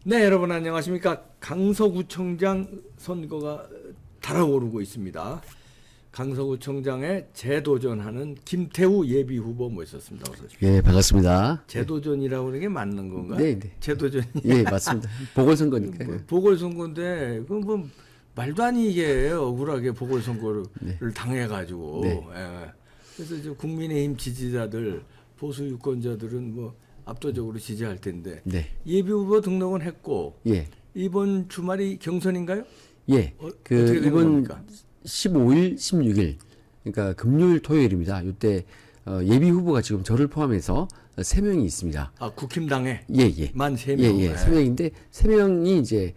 네, 여러분 안녕하십니까. 강서구청장 선거가 달아오르고 있습니다. 강서구청장에 재도전하는 김태우 예비후보 모셨습니다. 어서 오십시오. 예, 반갑습니다. 재도전이라고 하는 게 맞는 건가요? 네, 네. 재도전이. 예, 맞습니다. 보궐선거니까요. 보궐선거인데 그건 뭐 말도 아니게 억울하게 보궐선거를 네. 당해가지고. 네. 예. 그래서 이제 국민의힘 지지자들, 보수 유권자들은 뭐 압도적으로 지지할 텐데 네. 예비후보 등록은 했고 예, 이번 주말이 경선인가요? 예. 어떻게 되는 이번 겁니까? 15일, 16일, 그러니까 금요일, 토요일입니다. 이때 예비 후보가 지금 저를 포함해서 3명이 있습니다. 아, 국힘당에 예, 예. 만 3명. 예, 예. 3명인데 3명이 이제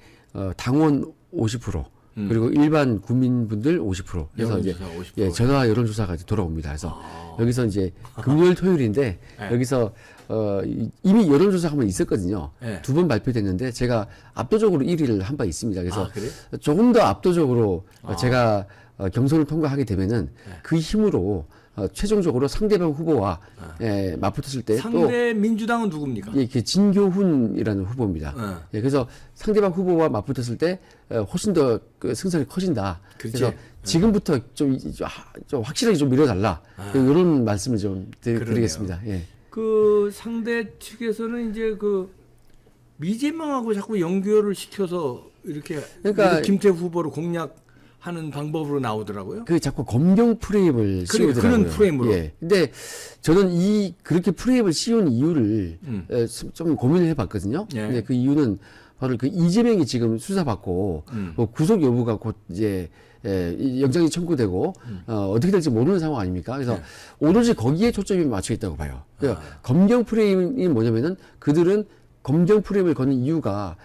당원 50%. 그리고 일반 국민분들 50%. 그래서 이제 여론조사 50%. 예, 전화 여론조사가 돌아옵니다. 그래서 여기서 이제 금요일, 토요일인데 네. 여기서 이미 여론조사 한번 있었거든요. 네. 2번 발표됐는데 제가 압도적으로 1위를 한 바 있습니다. 그래서 아, 그래요? 조금 더 압도적으로 제가 경선을 통과하게 되면은 그 힘으로 최종적으로 상대방 후보와 맞붙었을 때 또 상대 민주당은 누굽니까? 예, 그 진교훈이라는 후보입니다. 예, 그래서 상대방 후보와 맞붙었을 때 훨씬 더 그 승산이 커진다. 그렇지. 그래서 지금부터 좀 확실하게 좀 밀어달라. 이런 말씀을 좀 드리겠습니다. 예. 그 상대 측에서는 이제 그 미제명하고 자꾸 연결을 시켜서 이렇게 그러니까 김태우 후보를 공략하는 방법으로 나오더라고요. 그 자꾸 검경 프레임을 씌우더라고요. 그런 프레임으로. 예. 근데 저는 그렇게 프레임을 씌운 이유를 좀 고민을 해봤거든요. 예. 근데 그 이유는 바로 그 이재명이 지금 수사받고 구속 여부가 곧 이제 영장이 청구되고 어떻게 될지 모르는 상황 아닙니까? 그래서 오로지 거기에 초점이 맞춰 있다고 봐요. 그러니까 검경 프레임이 뭐냐면은 그들은 검경 프레임을 거는 이유가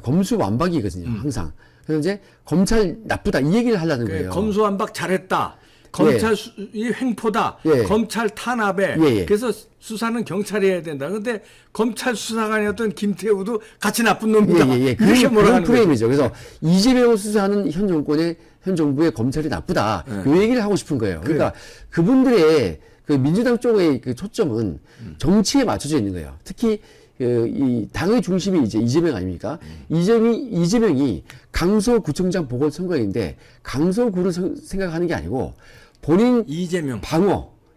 검수완박이거든요. 항상. 그래서 이제 검찰 나쁘다 이 얘기를 하려는 거예요. 검수완박 잘했다. 검찰 이 횡포다. 예. 검찰 탄압에. 예, 예. 그래서 수사는 경찰이 해야 된다. 근데 검찰 수사관이었던 김태우도 같이 나쁜 놈이다. 예. 이렇게 그런 몰아가는 거죠. 프레임이죠. 그래서 이재명을 수사하는 현 정부의 검찰이 나쁘다. 이 얘기를 하고 싶은 거예요. 그러니까 그분들의 그 민주당 쪽의 그 초점은 정치에 맞춰져 있는 거예요. 특히 이 당의 중심이 이제 이재명 아닙니까? 이재명이 강서구청장 보궐선거인데 강서구를 생각하는 게 아니고 본인 이재명.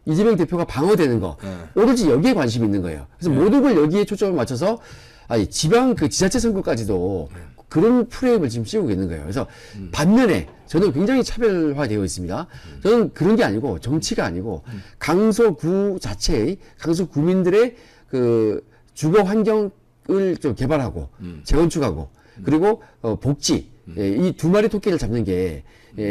이재명 대표가 방어되는 거 오로지 여기에 관심이 있는 거예요. 그래서 모든 걸 여기에 초점을 맞춰서 지방 그 지자체 선거까지도 그런 프레임을 지금 씌우고 있는 거예요. 그래서 반면에 저는 굉장히 차별화되어 있습니다. 저는 그런 게 아니고 정치가 아니고 강서구 자체의 강서구민들의 그 주거 환경을 좀 개발하고 재건축하고 그리고 복지 이 두 마리 토끼를 잡는 게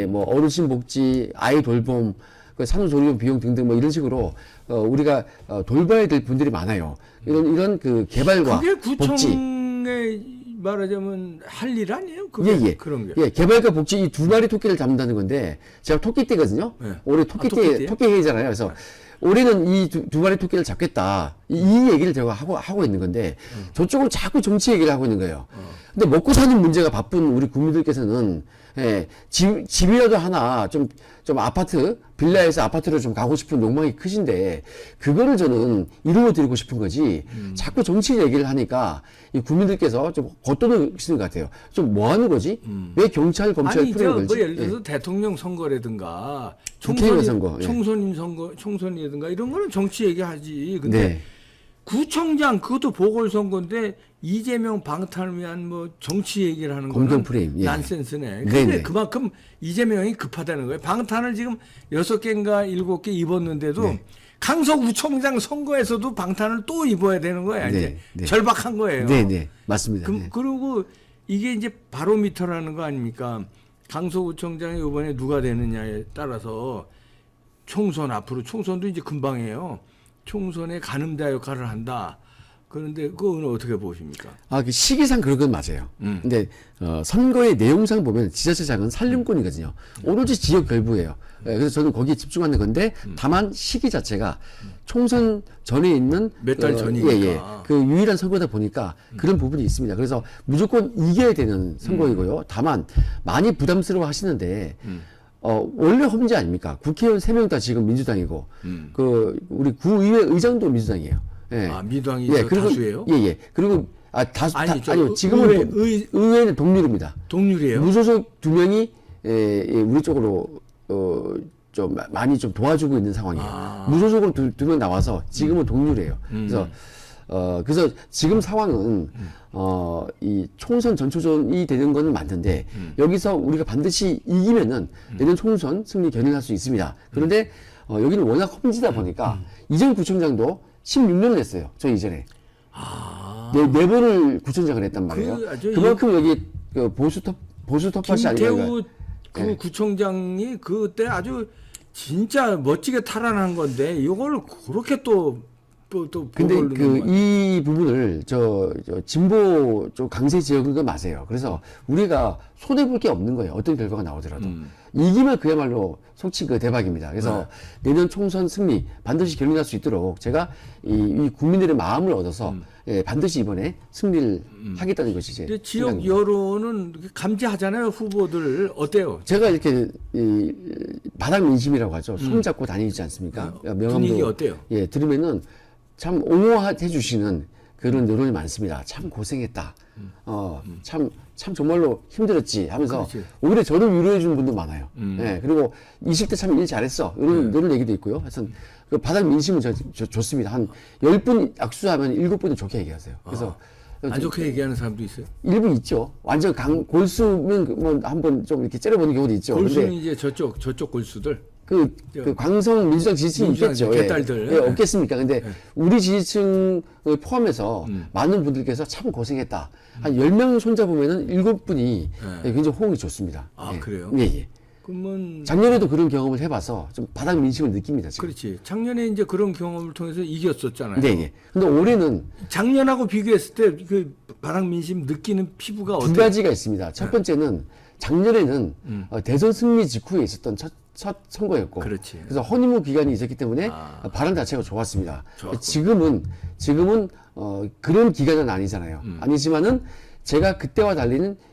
뭐 어르신 복지, 아이 돌봄, 그 산후조리원 비용 등등 뭐 이런 식으로 우리가 돌봐야 될 분들이 많아요. 이런 그 개발과 그게 복지. 구청에 말하자면 할 일 아니에요? 그게 그런 게. 예, 개발과 복지 이 두 마리 토끼를 잡는다는 건데 제가 토끼띠거든요. 네. 올해 토끼띠예요? 토끼해잖아요. 그래서 올해는 이 두 마리 토끼를 잡겠다. 이 얘기를 제가 하고 있는 건데 저쪽은 자꾸 정치 얘기를 하고 있는 거예요. 근데 먹고 사는 문제가 바쁜 우리 국민들께서는 집이라도 하나 좀 아파트 빌라에서 아파트로 좀 가고 싶은 욕망이 크신데 그거를 저는 이루어 드리고 싶은 거지 자꾸 정치 얘기를 하니까 이 국민들께서 좀 겉도는 것 같아요. 좀 뭐 하는 거지? 왜 경찰 검찰 아니, 프레임을 걸지? 뭐 예를 들어서 대통령 선거라든가 국회의원 선거, 총선이든가 이런 거는 정치 얘기하지. 근데 네. 구청장 그것도 보궐선거인데 이재명 방탄을 위한 뭐 정치 얘기를 하는 검경 거는 프레임, 예. 난센스네. 근데 네네. 그만큼 이재명이 급하다는 거예요. 방탄을 지금 6개인가 7개 입었는데도 네. 강서구청장 선거에서도 방탄을 또 입어야 되는 거야. 네, 이제 네. 절박한 거예요. 네, 맞습니다. 네. 그리고 이게 이제 바로미터라는 거 아닙니까? 강서구청장이 이번에 누가 되느냐에 따라서 총선 앞으로 총선도 이제 금방이에요. 총선에 가늠자 역할을 한다. 그런데 그건 어떻게 보십니까? 그 시기상 그런 건 맞아요. 근데 선거의 내용상 보면 지자체장은 살림꾼이거든요. 오로지 지역 결부예요. 그래서 저는 거기에 집중하는 건데 다만 시기 자체가 총선 전에 있는 몇 달 전이니까. 예. 그 유일한 선거다 보니까 그런 부분이 있습니다. 그래서 무조건 이겨야 되는 선거이고요. 다만 많이 부담스러워 하시는데 원래 험지 아닙니까? 국회의원 3명 다 지금 민주당이고 우리 구의회 의장도 민주당이에요. 예. 아, 민주당이 그리고 다수예요? 예. 그리고 아니요. 지금은 의회는 동률입니다. 동률이에요. 무소속 2명이 우리 쪽으로 좀 많이 좀 도와주고 있는 상황이에요. 무소속으로 두 명 나와서 지금은 동률이에요. 그래서 지금 상황은 이 총선 전초전이 되는 건 맞는데 여기서 우리가 반드시 이기면은 내년 총선 승리 견인할 수 있습니다. 그런데 여기는 워낙 험지다 보니까 이전 구청장도 16년을 했어요. 저 이전에. 네 번을 구청장을 했단 말이에요. 그만큼 여기 그 보수 톱밭이 아니라. 김태우 그 구청장이 그때 아주 진짜 멋지게 탈환한 건데 이걸 그렇게 또 근데 이 부분을 저 진보 쪽 강세 지역인 건 맞아요. 그래서 우리가 손해 볼 게 없는 거예요. 어떤 결과가 나오더라도. 이기면 그야말로 속치 그 대박입니다. 그래서 내년 총선 승리 반드시 견인할 수 있도록 제가 이 국민들의 마음을 얻어서 반드시 이번에 승리를 하겠다는 것이 제 근데 지역 생각입니다. 여론은 감지하잖아요. 후보들 어때요? 제가 이렇게 바닥 민심이라고 하죠. 손잡고 다니지 않습니까? 분위기 어때요? 예, 들으면은 참 옹호해 주시는 그런 여론이 많습니다. 참 고생했다. 참 정말로 힘들었지 하면서 그렇지. 오히려 저를 위로해 주는 분도 많아요. 예, 그리고 20대 참 일 잘했어. 이런 얘기도 있고요. 하여튼 그 바닥 민심은 좋습니다. 한 10분 악수하면 7분은 좋게 얘기하세요. 그래서 안 좋게 얘기하는 사람도 있어요. 일부 있죠. 완전 골수면 뭐 한번 좀 이렇게 째려보는 경우도 있죠. 골수는 근데 이제 저쪽 골수들. 그 광성 민주당 지지층이 있겠죠. 개딸들. 예, 없겠습니까? 근데 우리 지지층을 포함해서 많은 분들께서 참 고생했다. 한 10명 손잡으면은 7분이 굉장히 호응이 좋습니다. 아, 그래요? 예. 그러면 작년에도 그런 경험을 해봐서 좀 바닥 민심을 느낍니다, 지금. 그렇지. 작년에 이제 그런 경험을 통해서 이겼었잖아요. 네. 근데 올해는 작년하고 비교했을 때 그 바닥 민심 느끼는 피부가 두 어때요? 가지가 있습니다. 첫 번째는 작년에는 대선 승리 직후에 있었던 첫 선거였고, 그렇지. 그래서 허니문 기간이 있었기 때문에 발언 자체가 좋았습니다. 지금은 그런 기간은 아니잖아요. 아니지만은 제가 그때와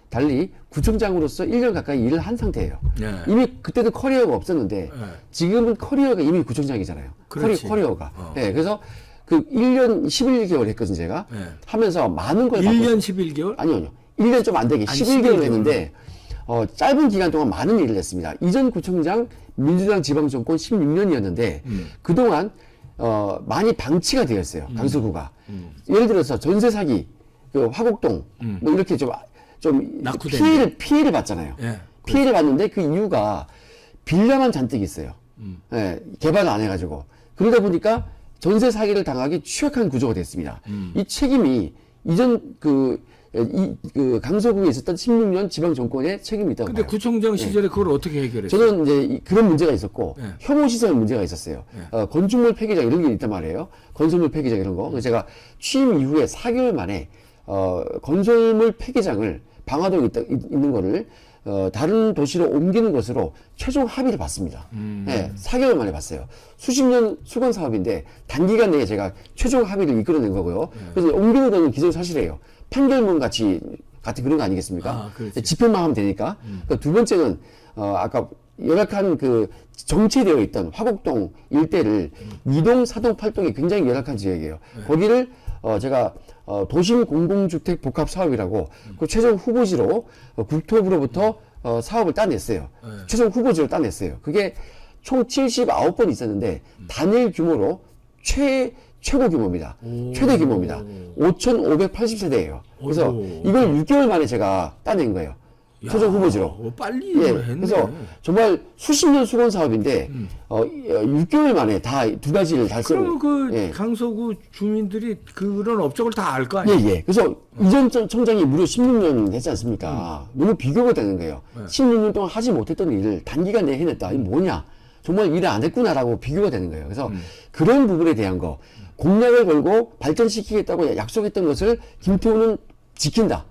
달리 구청장으로서 1년 가까이 일을 한 상태예요. 네. 이미 그때도 커리어가 없었는데 지금은 커리어가 이미 구청장이잖아요. 그렇지. 커리어가. 네, 그래서 그 1년 11개월 했거든요, 제가. 네. 하면서 많은 걸 1년 11개월? 아니요. 1년 좀 안 되게 11개월 했는데 짧은 기간 동안 많은 일을 했습니다. 이전 구청장 민주당 지방정권 16년이었는데 그동안 많이 방치가 되었어요. 강서구가. 예를 들어서 전세 사기, 그 화곡동 뭐 이렇게 좀 피해를 봤잖아요. 예. 피해를 봤는데 그 이유가 빌라만 잔뜩 있어요. 예, 개발을 안 해가지고. 그러다 보니까 전세 사기를 당하기 취약한 구조가 됐습니다. 이 책임이 이전 그 강서구에 있었던 16년 지방 정권의 책임이 있다고 근데 봐요. 구청장 시절에 그걸 어떻게 해결했어요? 저는 이제 그런 문제가 있었고 네. 혐오 시설 문제가 있었어요. 건축물 폐기장 이런 게 있단 말이에요. 건설물 폐기장 이런 거. 그래서 제가 취임 이후에 4개월 만에 건설물 폐기장을 방화동에 있는 거를 다른 도시로 옮기는 것으로 최종 합의를 봤습니다. 네, 4개월 만에 봤어요. 수십 년 수건 사업인데 단기간 내에 제가 최종 합의를 이끌어낸 거고요. 그래서 옮기는 거는 기정사실이에요. 판결문 같은 그런 거 아니겠습니까? 아, 그렇지. 집행만 하면 되니까. 그러니까 두 번째는 아까 열악한 그 정체되어 있던 화곡동 일대를 2동, 4동, 8동이 굉장히 열악한 지역이에요. 거기를 제가 도심 공공주택 복합 사업이라고 그 최종 후보지로 국토부로부터 사업을 따냈어요. 최종 후보지로 따냈어요. 그게 총 79번 있었는데 단일 규모로 최고 규모입니다. 최대 규모입니다. 5,580세대예요. 그래서 이걸 6개월 만에 제가 따낸 거예요. 최종 후보지로. 빨리 했네. 그래서 정말 수십 년 수건 사업인데 6개월 만에 다 두 가지를 달성을. 그러면 그 강서구 주민들이 그런 업적을 다 알 거 아니에요? 그래서 이전 청장이 무려 16년 했지 않습니까? 너무 비교가 되는 거예요. 16년 동안 하지 못했던 일을 단기간 내에 해냈다. 이게 뭐냐? 정말 일을 안 했구나라고 비교가 되는 거예요. 그래서 그런 부분에 대한 거 공약을 걸고 발전시키겠다고 약속했던 것을 김태우는 지킨다.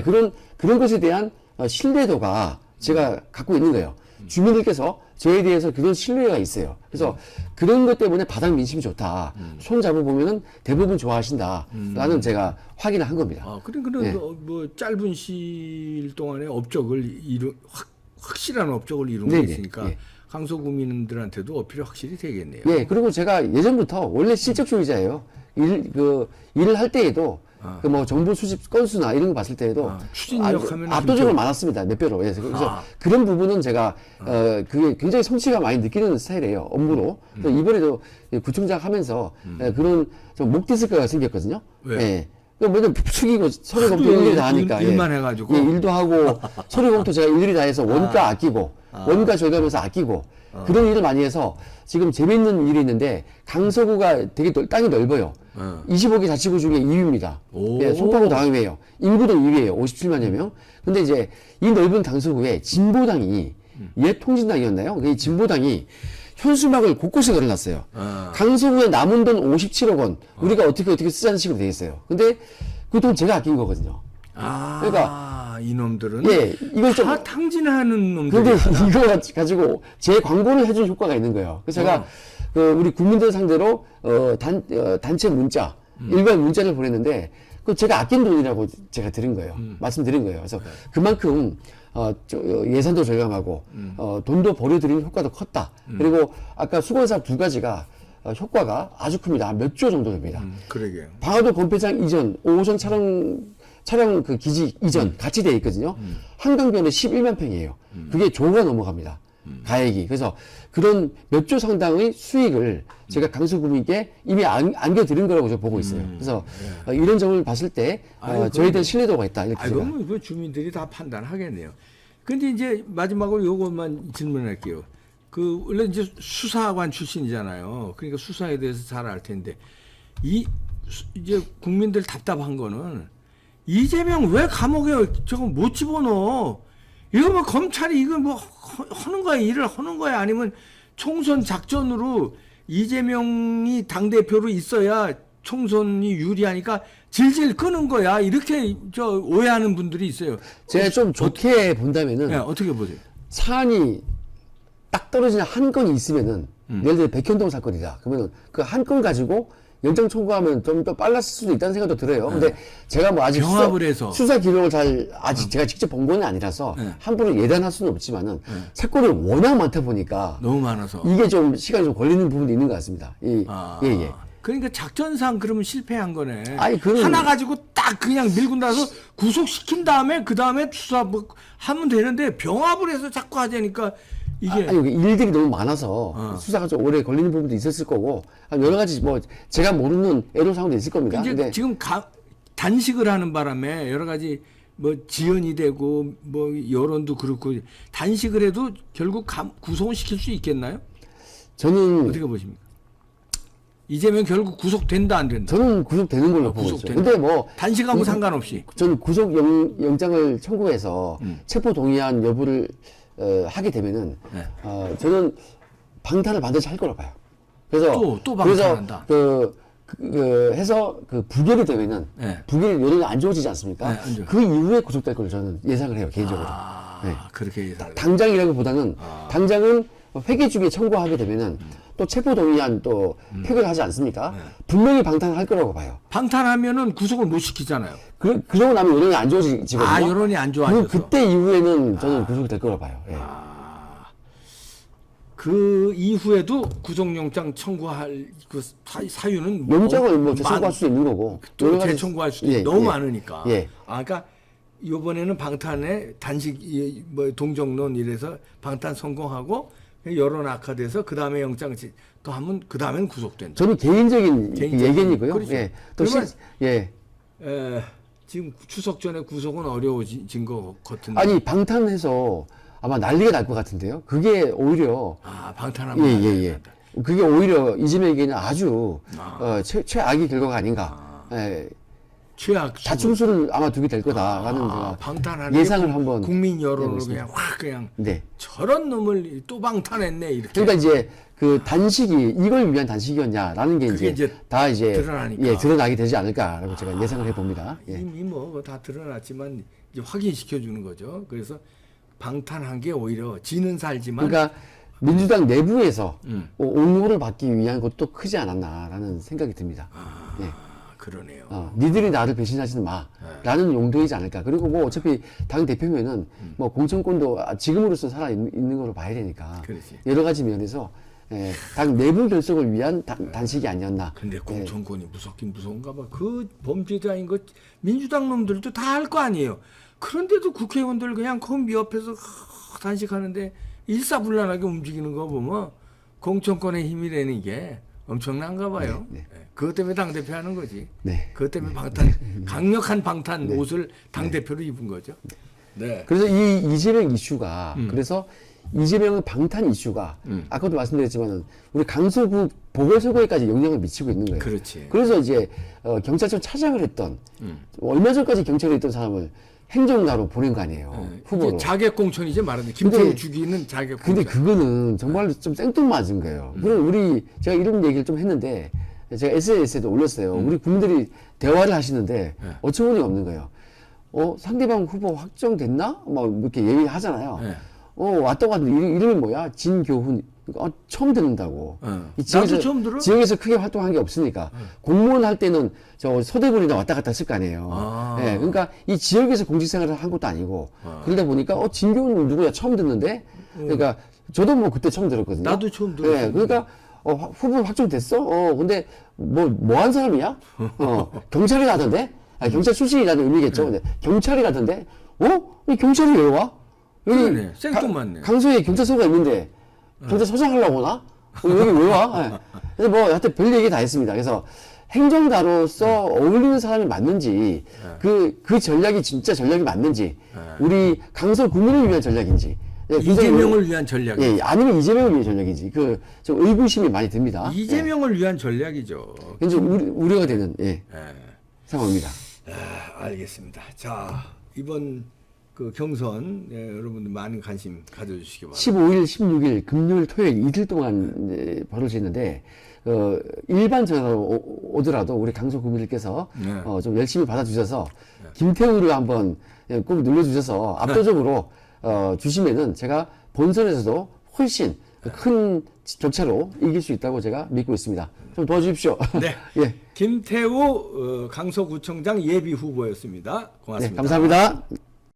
그런 것에 대한 신뢰도가 제가 갖고 있는 거예요. 주민들께서 저에 대해서 그런 신뢰가 있어요. 그래서 그런 것 때문에 바닥 민심이 좋다. 손 잡아보면은 대부분 좋아하신다. 라는 제가 확인을 한 겁니다. 아, 그런 뭐 짧은 시일 동안에 업적을 확실한 업적을 이룬 게 있으니까 강서구민들한테도 어필이 확실히 되겠네요. 그리고 제가 예전부터 원래 실적주의자예요. 일을 할 때에도 그 뭐 정보 수집 건수나 이런 거 봤을 때에도 추진력 하면 압도적으로 많습니다. 몇 배로. 그래서 그런 부분은 제가 그게 굉장히 성취가 많이 느끼는 스타일이에요. 업무로. 그래서 이번에도 구청장 하면서 그런 좀 목 디스크가 생겼거든요. 왜요? 예. 맨날 숙이고 서류 검토 일일이 다 하니까. 일만 해가지고. 예, 일도 하고 서류 검토 제가 일일이 다 해서 원가 아끼고 원가 절감해서 아끼고 그런 일을 많이 해서 지금 재밌는 일이 있는데 강서구가 되게 땅이 넓어요. 25개 자치구 중에 2위입니다. 예, 송파구 다음이에요. 인구도 2위예요. 57만여 명. 근데 이제 이 넓은 강서구에 진보당이 옛 통진당이었나요? 이 진보당이 현수막을 곳곳에 걸어놨어요. 강서구에 남은 돈 57억 원 우리가 어떻게 쓰자는 식으로 돼 있어요. 근데 그 돈 제가 아낀 거거든요. 그러니까 이놈들은 예, 이걸 좀 다 탕진하는 놈들. 근데 이거 가지고 제 광고를 해준 효과가 있는 거예요. 그래서 제가 우리 국민들 상대로 단체 문자, 일괄 문자를 보냈는데 그 제가 아낀 돈이라고 제가 드린 거예요. 말씀드린 거예요. 그래서 그만큼 예산도 절감하고 돈도 버려드리는 효과도 컸다. 그리고 아까 수건사 두 가지가 효과가 아주 큽니다. 몇 조 정도 됩니다. 그러게요. 방화도 건폐장 이전, 5호선 차량 그 기지 이전 같이 돼 있거든요. 한강변에 11만 평이에요. 그게 조가 넘어갑니다. 가액이. 그래서 그런 몇 조 상당의 수익을 제가 강서구민께 이미 안겨드린 거라고 저 보고 있어요. 그래서 이런 점을 봤을 때 저희들 신뢰도가 있다. 이렇게 제가. 그럼 그 주민들이 다 판단하겠네요. 근데 이제 마지막으로 요것만 질문할게요. 그 원래 이제 수사관 출신이잖아요. 그러니까 수사에 대해서 잘 알 텐데 이제 국민들 답답한 거는 이재명 왜 감옥에 저거 못 집어넣어? 이거 뭐 검찰이 이거 뭐 하는 거야, 일을 하는 거야, 아니면 총선 작전으로 이재명이 당 대표로 있어야 총선이 유리하니까 질질 끄는 거야, 이렇게 오해하는 분들이 있어요. 제가 좀 좋게 본다면은 네, 어떻게 보세요? 사안이 딱 떨어지는 한 건이 있으면은 예를 들어 백현동 사건이다. 그러면 그 한 건 가지고 영장 청구하면 좀 더 빨랐을 수도 있다는 생각도 들어요. 근데 제가 뭐 아직 병합을 해서 수사 기록을 아직 제가 직접 본 건 아니라서 함부로 예단할 수는 없지만은 사건이 워낙 많다 보니까 너무 많아서 이게 좀 시간이 좀 걸리는 부분도 있는 것 같습니다. 예. 그러니까 작전상 그러면 실패한 거네. 아니, 그건- 하나 가지고 딱 그냥 밀고 나서 구속시킨 다음에 그 다음에 수사 뭐 하면 되는데 병합을 해서 자꾸 하자니까 이게 아니, 일들이 너무 많아서 수사가 좀 오래 걸리는 부분도 있었을 거고 여러 가지 뭐 제가 모르는 애로사항도 있을 겁니다. 이제 근데 지금 단식을 하는 바람에 여러 가지 뭐 지연이 되고 뭐 여론도 그렇고 단식을 해도 결국 구속은 시킬 수 있겠나요? 저는 어떻게 보십니까? 이재명 결국 구속된다 안 된다? 저는 구속되는 걸로 보고 있어요. 구속된다. 근데 뭐 단식하고 상관없이. 저는 구속 영장을 청구해서 체포 동의안 여부를 하게 되면은 저는 방탄을 반드시 할 거라고 봐요. 그래서 또 방탄한다. 그래서 해서 부결이 되면은 네. 부결이 여론이 안 좋아지지 않습니까? 네, 안 좋아요. 그 이후에 구속될 걸로 저는 예상을 해요, 개인적으로. 네. 그렇게 예상. 당장이라기보다는 당장은 회계 중에 청구하게 되면은 또 체포 동의안 또 표결하지 않습니까? 분명히 방탄할 거라고 봐요. 방탄하면은 구속을 못 시키잖아요. 그러고 나면 여론이 안 좋아지거든요. 여론이 안 좋아져서. 그때 이후에는 저는 구속이 될 거라고 봐요. 예. 그 이후에도 구속영장 청구할 그 사유는 영장을 뭐 재청구할 수도 있는 거고 또 여러 가지- 재청구할 수도 예, 너무 예. 많으니까. 예. 그러니까 이번에는 방탄에 단식 뭐 동정론 이래서 방탄 성공하고 여론 악화돼서 그 다음에 영장 또 하면 그 다음엔 구속된다. 저는 개인적인 예견이고요. 그렇죠. 예. 또 그러면- 예. 지금 추석 전에 구속은 어려워진 것 같은데. 아니 방탄해서 아마 난리가 날 것 같은데요. 그게 오히려 방탄하면 예. 그게 오히려 이재명에게는 아주 최악의 결과가 아닌가. 예. 최악 자충수를 아마 두게 될 거다라는 제가 방탄하는 예상을 게 한번 국민 여론으로 해보겠습니다. 그냥 확 그냥 네. 저런 놈을 또 방탄했네 이렇게. 그러니까 이제 그 단식이 이걸 위한 단식이었냐라는 게 그게 이제 이제 다 이제 드러나니까. 드러나게 되지 않을까라고 제가 예상을 해봅니다. 예. 이미 뭐 다 드러났지만 이제 확인시켜 주는 거죠. 그래서 방탄한 게 오히려 지는 살지만 그러니까 민주당 내부에서 옹호를 받기 위한 것도 크지 않았나라는 생각이 듭니다. 예. 그러네요. 니들이 나를 배신하지는 마라는 용도이지 않을까. 그리고 뭐 어차피 당 대표면은 뭐 공천권도 지금으로서 살아 있는 걸로 봐야 되니까 그렇지. 여러 가지 면에서 당 내부 결속을 위한 단식이 아니었나. 근데 공천권이 무섭긴 무서운가 봐. 그 범죄자인 거 민주당 놈들도 다 할 거 아니에요. 그런데도 국회의원들 그냥 컴비 옆에서 단식하는데 일사불란하게 움직이는 거 보면 공천권의 힘이라는 게 엄청난가 봐요. 그것 때문에 당대표 하는 거지. 그것 때문에 강력한 방탄 옷을 당대표로 입은 거죠. 네. 그래서 이 이재명 이슈가 그래서 이재명의 방탄 이슈가 아까도 말씀드렸지만 우리 강서구 보궐선거에까지 영향을 미치고 있는 거예요. 그렇지. 그래서 이제 경찰청 차장을 했던 얼마 전까지 경찰에 있던 사람을 행정가로 보낸 거 아니에요. 후보로. 자객공천이지 말하는 김태우 죽이는 자객공천. 근데 그거는 정말 좀 생뚱맞은 거예요. 그럼 제가 이런 얘기를 좀 했는데 제가 SNS에도 올렸어요. 우리 국민들이 대화를 하시는데 어처구니 없는 거예요. 상대방 후보 확정됐나? 막 이렇게 얘기하잖아요. 왔다고 하는데 이름이 뭐야? 진교훈. 처음 듣는다고. 이 나도 처음 들어. 지역에서 크게 활동한 게 없으니까. 공무원 할 때는 저 서대문이나 왔다 갔다 했을 거 아니에요. 그러니까 이 지역에서 공직 생활을 한 것도 아니고. 그러다 보니까, 진교훈 누구야? 처음 듣는데? 그러니까, 저도 뭐 그때 처음 들었거든요. 나도 처음 들었어요. 그러니까, 후보 확정됐어? 근데, 뭐 한 사람이야? 경찰이라던데? 경찰 출신이라는 의미겠죠. 근데 경찰이라던데? 이 경찰이 왜 와? 그러네. 생뚱맞네. 강서에 경찰서가 있는데, 경찰서장 하려고 오나? 여기 왜 와? 그래서 뭐, 여하튼 별 얘기 다 했습니다. 그래서 행정가로서 어울리는 사람이 맞는지, 그 전략이 진짜 전략이 맞는지, 우리 강서 국민을 위한 전략인지, 이재명을 위한 전략이죠. 아니면 이재명을 위한 전략인지, 좀 의구심이 많이 듭니다. 이재명을 위한 전략이죠. 이제 우려가 되는, 상황입니다. 알겠습니다. 자, 이번 그 경선 여러분들 많은 관심 가져주시기 바랍니다. 15일, 16일, 금요일, 토요일 이틀 동안 벌어지는데 일반 전화로 오더라도 우리 강서 국민들께서 좀 열심히 받아주셔서 김태우를 한번 꼭 눌러주셔서 압도적으로 주시면은 제가 본선에서도 훨씬 큰 격차로 이길 수 있다고 제가 믿고 있습니다. 좀 도와주십시오. 네. 예. 김태우 강서구청장 예비 후보였습니다. 고맙습니다. 네, 감사합니다.